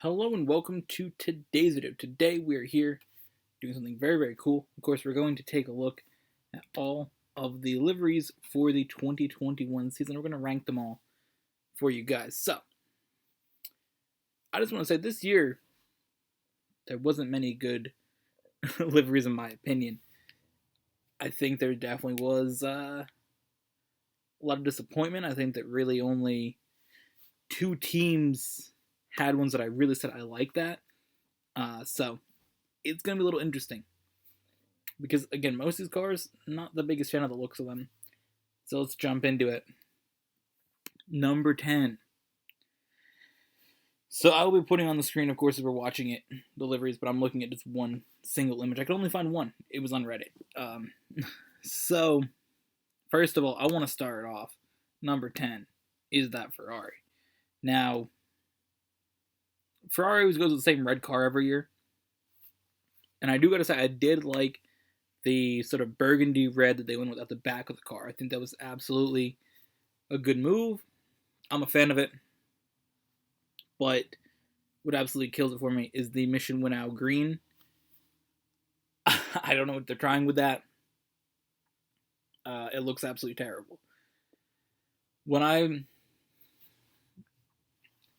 Hello and welcome to today's video. Today we are here doing something very, very cool. Of course, we're going to take a look at all of the liveries for the 2021 season. We're going to rank them all for you guys. So, I just want to say this year, there wasn't many good liveries in my opinion. I think there definitely was a lot of disappointment. I think that really only two teams had ones that I really said I like that. So it's going to be a little interesting. Because, again, most of these cars, not the biggest fan of the looks of them. So let's jump into it. Number 10. So I'll be putting on the screen, of course, as we're watching it, the liveries, but I'm looking at just one single image. I could only find one. It was on Reddit. So, first of all, I want to start off. Number 10 is that Ferrari. Now, Ferrari always goes with the same red car every year. And I do gotta say, I did like the sort of burgundy red that they went with at the back of the car. I think that was absolutely a good move. I'm a fan of it. But what absolutely kills it for me is the Mission Winnow green. I don't know what they're trying with that. It looks absolutely terrible. When I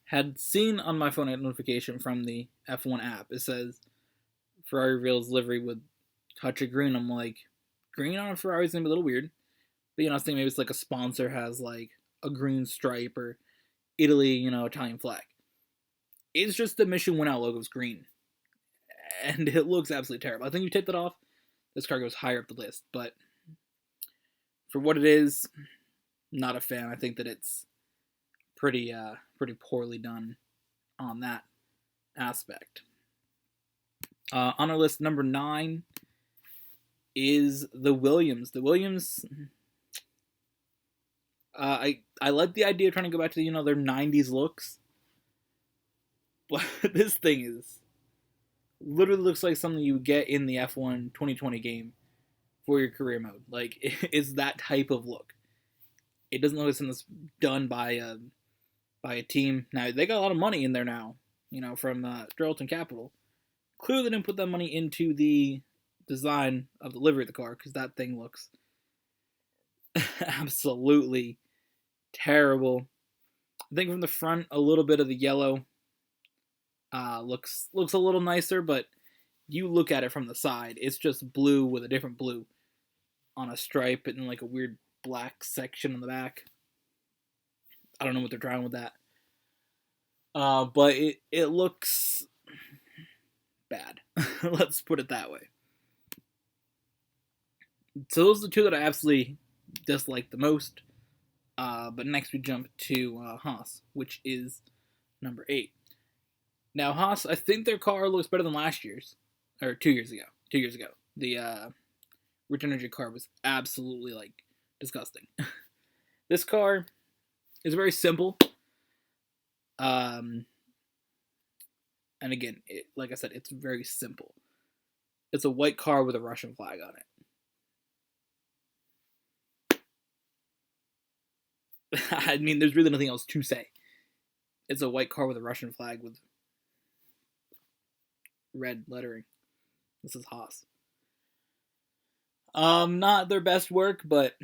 had seen on my phone a notification from the F1 app, it says Ferrari reveals livery with touch of green. I'm like, green on a Ferrari is gonna be a little weird. But I was thinking maybe it's like a sponsor has like a green stripe or Italy, Italian flag. It's just the Mission Winnow logo's green. And it looks absolutely terrible. I think you take that off, this car goes higher up the list. But for what it is, not a fan. I think that it's pretty poorly done on that aspect. On our list, number 9 is the Williams. The Williams, I like the idea of trying to go back to their 90s looks, but this thing is literally looks like something you would get in the F1 2020 game for your career mode. Like, it's that type of look. It doesn't look like something that's done by a team. Now, they got a lot of money in there now, from Drayton Capital. Clearly didn't put that money into the design of the livery of the car, because that thing looks absolutely terrible. I think from the front, a little bit of the yellow looks a little nicer, but you look at it from the side, it's just blue with a different blue on a stripe and like a weird black section on the back. I don't know what they're trying with that. But it looks bad. Let's put it that way. So those are the two that I absolutely dislike the most. But next we jump to Haas, which is number 8. Now Haas, I think their car looks better than last year's, or 2 years ago. 2 years ago, the Rich Energy car was absolutely disgusting. This car is very simple. And again, like I said, it's very simple. It's a white car with a Russian flag on it. I mean, there's really nothing else to say. It's a white car with a Russian flag with red lettering. This is Haas. Not their best work, but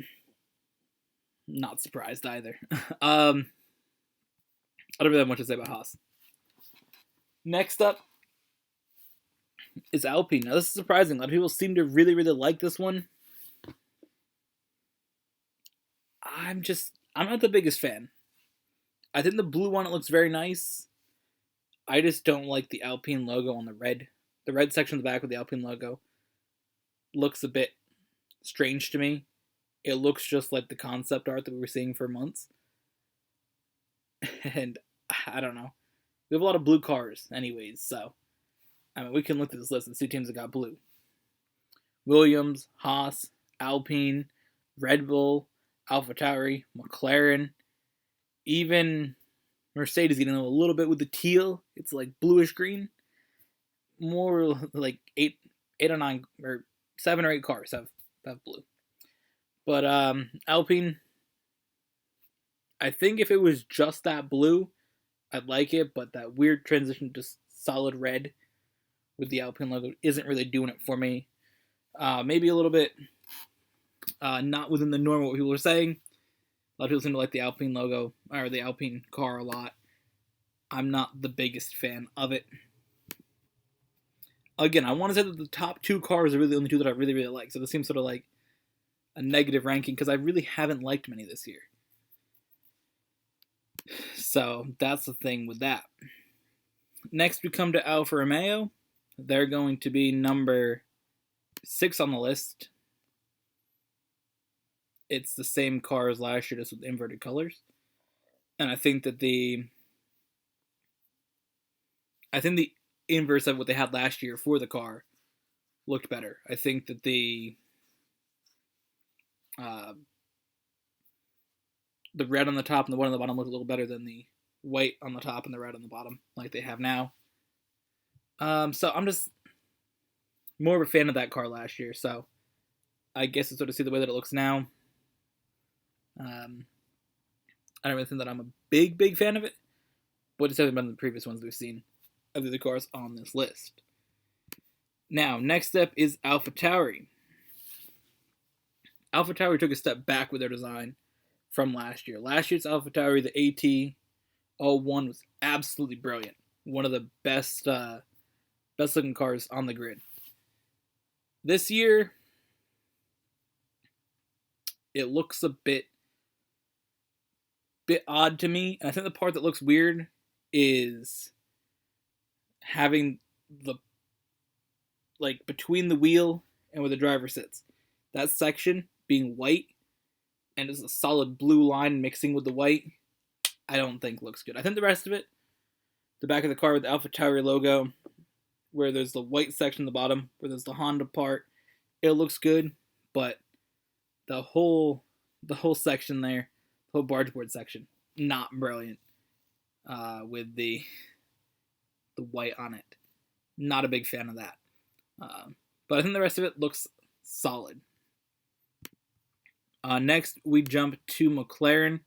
not surprised either. I don't really have much to say about Haas. Next up is Alpine. Now, this is surprising. A lot of people seem to really, really like this one. I'm not the biggest fan. I think the blue on it looks very nice. I just don't like the Alpine logo on the red. The red section of the back with the Alpine logo looks a bit strange to me. It looks just like the concept art that we were seeing for months. And I don't know. We have a lot of blue cars anyways, so I mean, we can look at this list and see teams that got blue. Williams, Haas, Alpine, Red Bull, AlphaTauri, McLaren, even Mercedes, a little bit with the teal. It's like bluish green. More like 8 or 9 or 7 or 8 cars have blue. But Alpine, I think if it was just that blue, I like it, but that weird transition to solid red with the Alpine logo isn't really doing it for me. Maybe a little bit not within the norm of what people are saying. A lot of people seem to like the Alpine logo, or the Alpine car a lot. I'm not the biggest fan of it. Again, I want to say that the top 2 cars are really the only 2 that I really, really like. So this seems sort of like a negative ranking because I really haven't liked many this year. So that's the thing with that. Next, we come to Alfa Romeo. They're going to be number 6 on the list. It's the same car as last year, just with inverted colors. And I think the inverse of what they had last year for the car looked better. I think that the red on the top and the white on the bottom look a little better than the white on the top and the red on the bottom, like they have now. So I'm just more of a fan of that car last year. So I guess it's sort of see the way that it looks now. I don't really think that I'm a big fan of it, but it's definitely better than the previous ones we've seen of the other cars on this list. Now, next up is AlphaTauri. AlphaTauri took a step back with their design from last year. Last year's AlphaTauri, the AT01, was absolutely brilliant. One of the best looking cars on the grid. This year, it looks a bit odd to me. And I think the part that looks weird is having the, like, between the wheel and where the driver sits, that section being white and is a solid blue line mixing with the white, I don't think looks good. I think the rest of it, the back of the car with the AlphaTauri logo, where there's the white section at the bottom, where there's the Honda part, it looks good, but the whole section there, the whole barge board section, not brilliant. With the white on it, not a big fan of that. But I think the rest of it looks solid. Next, we jump to McLaren.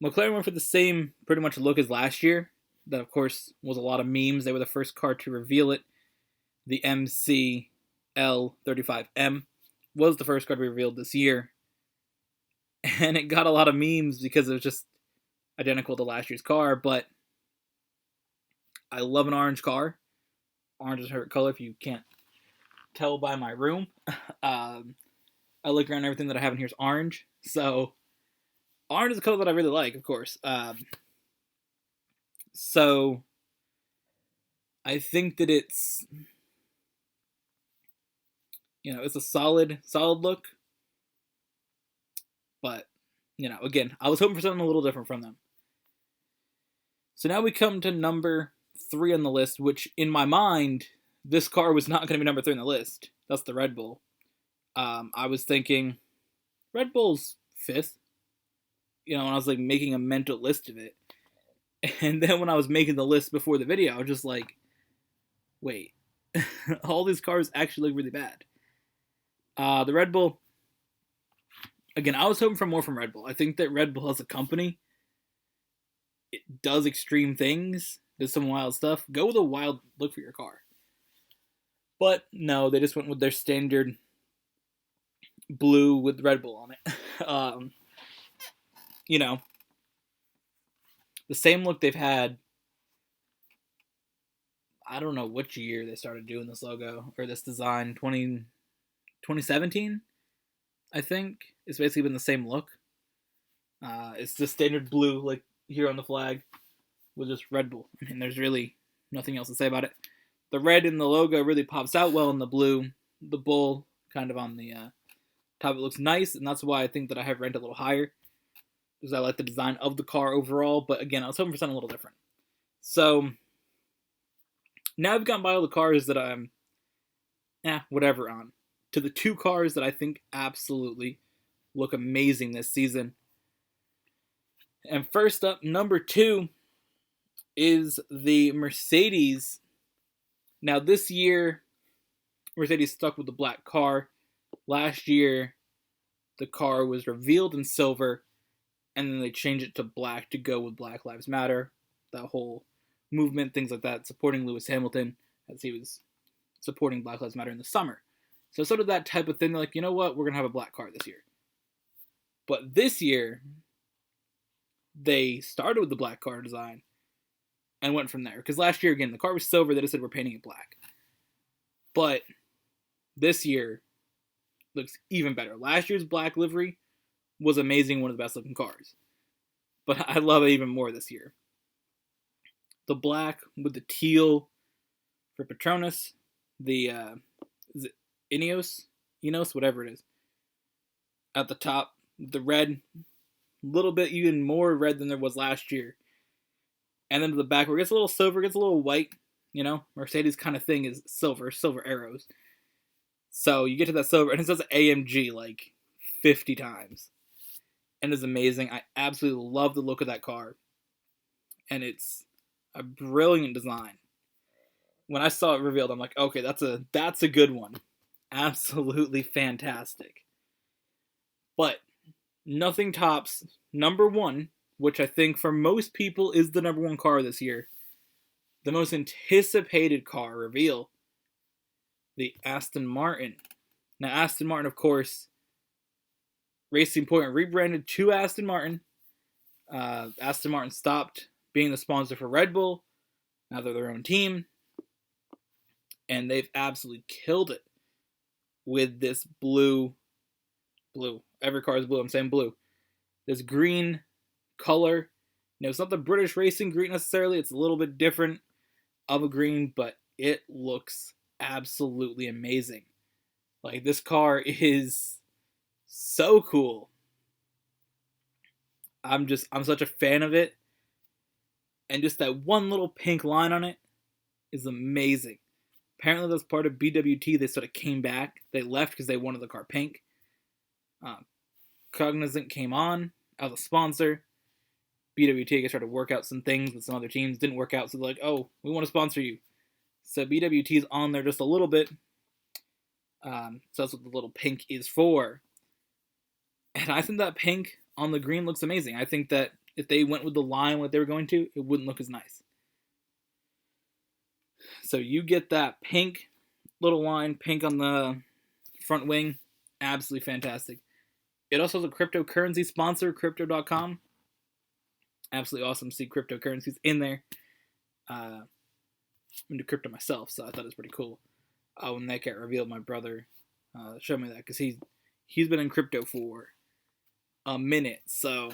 McLaren went for the same pretty much look as last year. That, of course, was a lot of memes. They were the first car to reveal it. The MCL35M was the first car to be revealed this year. And it got a lot of memes because it was just identical to last year's car. But I love an orange car. Orange is her favorite color if you can't tell by my room. I look around, everything that I have in here is orange. So orange is a color that I really like, of course. So I think that it's, it's a solid look. But, again, I was hoping for something a little different from them. So now we come to number 3 on the list, which in my mind, this car was not going to be number 3 on the list. That's the Red Bull. I was thinking Red Bull's 5th, when I was like making a mental list of it. And then when I was making the list before the video, I was just like, wait, all these cars actually look really bad. The Red Bull, again, I was hoping for more from Red Bull. I think that Red Bull as a company, it does extreme things, does some wild stuff. Go with a wild look for your car. But no, they just went with their standard blue with Red Bull on it. The same look they've had. I don't know which year they started doing this logo or this design. 2017, I think. It's basically been the same look. It's the standard blue, like here on the flag, with just Red Bull. I mean, there's really nothing else to say about it. The red in the logo really pops out well in the blue. The bull kind of on the top, it looks nice, and that's why I think that I have ranked a little higher, because I like the design of the car overall. But again, I was hoping for something a little different. So now I've gotten by all the cars that I'm whatever on, to the 2 cars that I think absolutely look amazing this season. And first up, number 2 is the Mercedes. Now this year, Mercedes stuck with the black car. Last year, the car was revealed in silver, and then they changed it to black to go with Black Lives Matter. that whole movement, things like that, supporting Lewis Hamilton as he was supporting Black Lives Matter in the summer. So sort of that type of thing. They're like, you know what, we're gonna have a black car this year. But this year, they started with the black car design and went from there. Because last year, again, the car was silver. They just said we're painting it black. But this year looks even better. Last year's black livery was amazing, one of the best looking cars. But I love it even more this year. The black with the teal for Petronas, the is it Enos, whatever it is. At the top, the red, a little bit even more red than there was last year. And then to the back where it gets a little silver, gets a little white, Mercedes kind of thing is silver arrows. So you get to that silver, and it says AMG like 50 times. And it's amazing. I absolutely love the look of that car. And it's a brilliant design. When I saw it revealed, I'm like, okay, that's a good one. Absolutely fantastic. But nothing tops number one, which I think for most people is the number one car this year. The most anticipated car reveal. The Aston Martin. Now, Aston Martin, of course, Racing Point rebranded to Aston Martin. Aston Martin stopped being the sponsor for Red Bull. Now they're their own team. And they've absolutely killed it with this blue. Every car is blue. I'm saying blue. This green color. It's not the British racing green necessarily. It's a little bit different of a green, but it looks absolutely amazing. Like, this car is so cool. I'm such a fan of it. And just that one little pink line on it is amazing. Apparently that's part of BWT. They sort of came back. They left because they wanted the car pink. Cognizant came on as a sponsor. BWT, I guess, tried to work out some things with some other teams. Didn't work out, so they're like, oh, we want to sponsor you. So BWT's on there just a little bit. So that's what the little pink is for. And I think that pink on the green looks amazing. I think that if they went with the line what they were going to, it wouldn't look as nice. So you get that pink little line, pink on the front wing. Absolutely fantastic. It also has a cryptocurrency sponsor, Crypto.com. Absolutely awesome to see cryptocurrencies in there. I'm into crypto myself, so I thought it was pretty cool. When that got revealed, my brother showed me that because he's been in crypto for a minute. So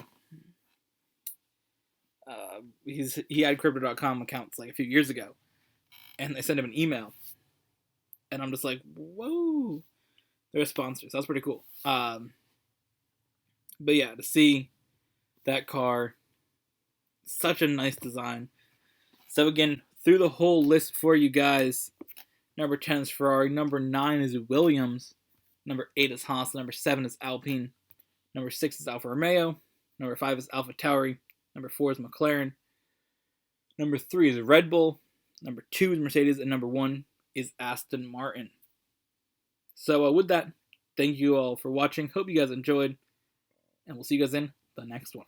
he had Crypto.com accounts like a few years ago, and they sent him an email, and I'm just like, whoa, they're a sponsor. So that's pretty cool. But yeah, to see that car, such a nice design. So again, through the whole list for you guys, number 10 is Ferrari, number 9 is Williams, number 8 is Haas, number 7 is Alpine, number 6 is Alfa Romeo, number 5 is Alpha Tauri, number 4 is McLaren, number 3 is Red Bull, number 2 is Mercedes, and number 1 is Aston Martin. So with that, thank you all for watching. Hope you guys enjoyed, and we'll see you guys in the next one.